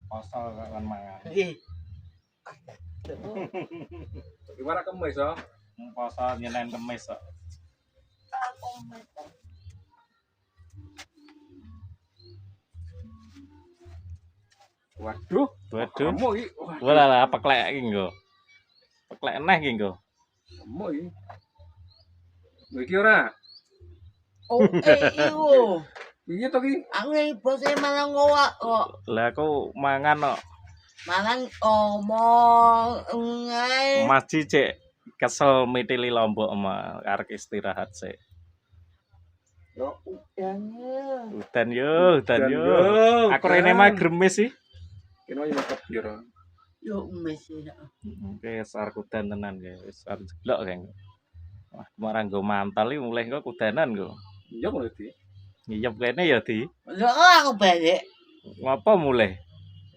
Poso kan mangan. Nggih. Gimana kemis so? Poso nyenen Kemis kok. Waduh, Waduh. kamu iki. Walah peklek iki nggo. Peklek neh iki nggo. Kamu iki. Lho iki ora. Oh, iyo. Piye to iki? Aku iki bose mangan ngowak kok. Lah aku mangan kok. Mangan omong ngae. Mas Cicik kesel mitili Lombok mah arek istirahat sik. Yo udannya. Udan yo. Aku rene mah gremes sih. Kena yo cepet yo. Yo mes ya. Oke, arek udan tenan ya. Wis arep jeblok kang. Wah, kemarin nggo mantel iki mulih kok kudanan nggo. Iya ngono iki. Ngiyep kene ya, Di. Yo aku balik. Ngapa mulih?